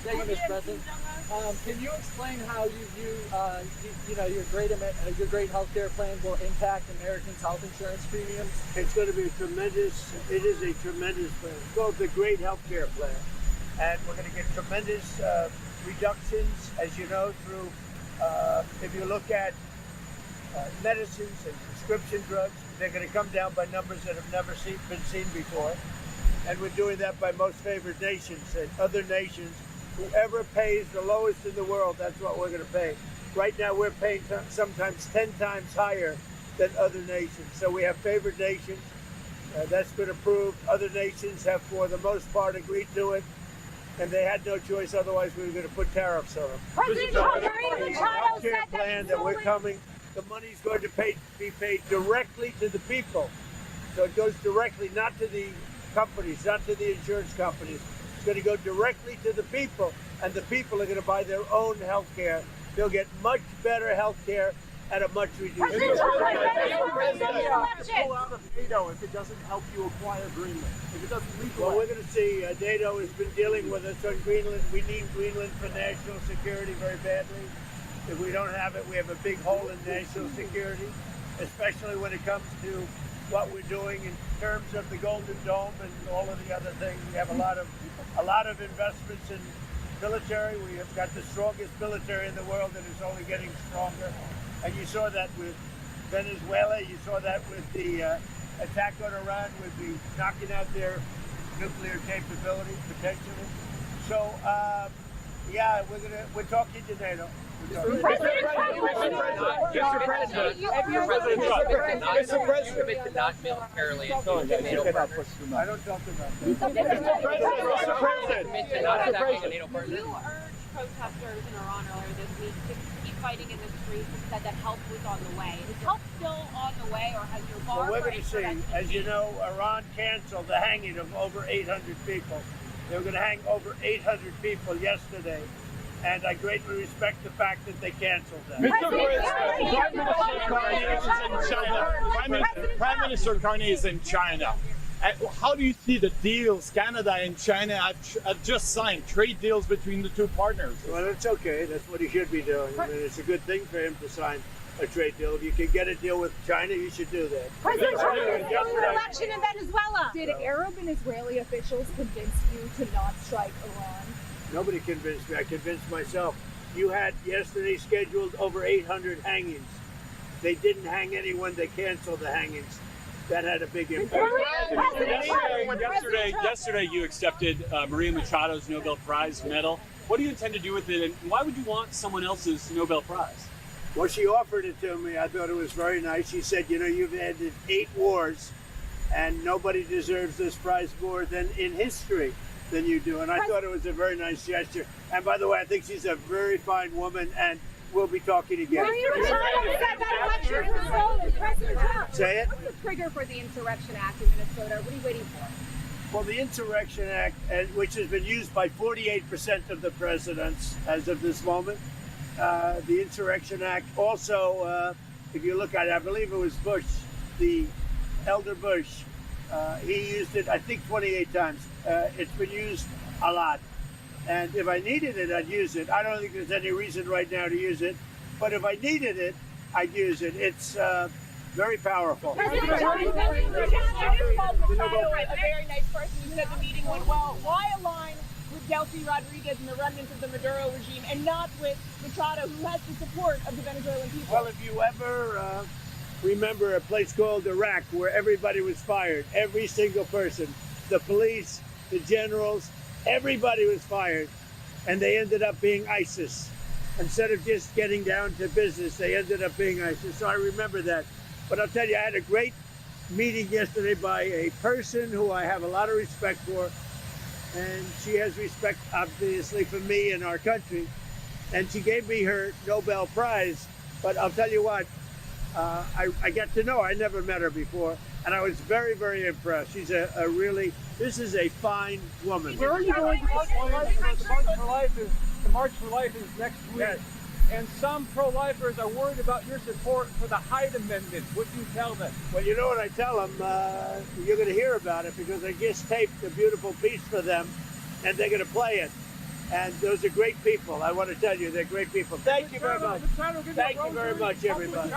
Thank you, Mr. President. Can you explain how you view, your great healthcare plan will impact Americans' health insurance premiums? It's going to be it is a tremendous plan. It's called the Great Healthcare Plan. And we're going to get tremendous reductions, as you know, through, if you look at medicines and prescription drugs, they're going to come down by numbers that have never been seen before. And we're doing that by most favored nations and other nations. Whoever pays the lowest in the world, that's what we're going to pay. Right now, we're paying sometimes 10 times higher than other nations. So we have favored nations. That's been approved. Other nations have, for the most part, agreed to it. And they had no choice, otherwise we were going to put tariffs on them. President Hungary, the healthcare plan that we're coming, the money's going to be paid directly to the people. So it goes directly, not to the companies, not to the insurance companies. It's going to go directly to the people, and the people are going to buy their own health care. They'll get much better health care at a much reduced price. Pull out of NATO if it doesn't help you acquire Greenland. If it doesn't legalize. Well, we're going to see. NATO has been dealing with us on Greenland. We need Greenland for national security very badly. If we don't have it, we have a big hole in national security, especially when it comes to what we're doing in terms of the Golden Dome and all of the other things. We have a lot of investments in military. We have got the strongest military in the world, and it's only getting stronger. And you saw that with Venezuela. You saw that with the attack on Iran, with the knocking out their nuclear capability potentially. So yeah, we're talking to NATO. Mr. President, commit to not militarily engage NATO partners. I don't talk about that. Mr. President, Commit to not attacking NATO partners. You urged protesters in Iran earlier this week to keep fighting in the streets and said that help was on the way. Is help still on the way, or has your bar Well, we're going to see. As you know, Iran canceled the hanging of over 800 people. They were going to hang over 800 people yesterday. And I greatly respect the fact that they canceled that. Mr. President, Prime Minister Carney is in China. How do you see the deals Canada and China have just signed, trade deals between the two partners? Well, it's okay. That's what he should be doing. I mean, it's a good thing for him to sign a trade deal. If you can get a deal with China, you should do that. President Trump is doing an election in Venezuela. Did Arab and Israeli officials convince you to not strike Iran? Nobody convinced me. I convinced myself. You had yesterday scheduled over 800 hangings. They didn't hang anyone. They canceled the hangings. That had a big impact. Yesterday you accepted Maria Machado's Nobel Prize medal. What do you intend to do with it, and why would you want someone else's Nobel Prize? Well, she offered it to me. I thought it was very nice. She said, you know, you've ended 8 wars, and nobody deserves this prize more than in history than you do. And I thought it was a very nice gesture. And by the way, I think she's a very fine woman, and we'll be talking again. Say it. What's the trigger for the Insurrection Act in Minnesota? What are you waiting for? Well, the Insurrection Act, which has been used by 48% of the presidents as of this moment, the Insurrection Act also, if you look at it, I believe it was Bush, the elder Bush, he used it, I think, 28 times. It's been used a lot. And if I needed it, I'd use it. I don't think there's any reason right now to use it. But if I needed it, I'd use it. It's very powerful. President Trump is a very nice person. You said the meeting went well. Why align with Delcy Rodriguez and the remnants of the Maduro regime and not with Machado, who has the support of the Venezuelan people? Well, if you ever remember a place called Iraq where everybody was fired, every single person, the police, the generals, everybody was fired, and they ended up being ISIS. Instead of just getting down to business, they ended up being ISIS. So I remember that. But I'll tell you, I had a great meeting yesterday by a person who I have a lot of respect for, and she has respect, obviously, for me and our country. And she gave me her Nobel Prize. But I'll tell you what, I got to know her. I never met her before, and I was very, very impressed. She's a really, this is a fine woman. Where are you going? The March for Life is next week. Yes. And some pro-lifers are worried about your support for the Hyde Amendment. What do you tell them? Well, you know what I tell them? You're going to hear about it because I just taped a beautiful piece for them, and they're going to play it. And those are great people. I want to tell you, they're great people. Thank you very much. Thank you very much, everybody.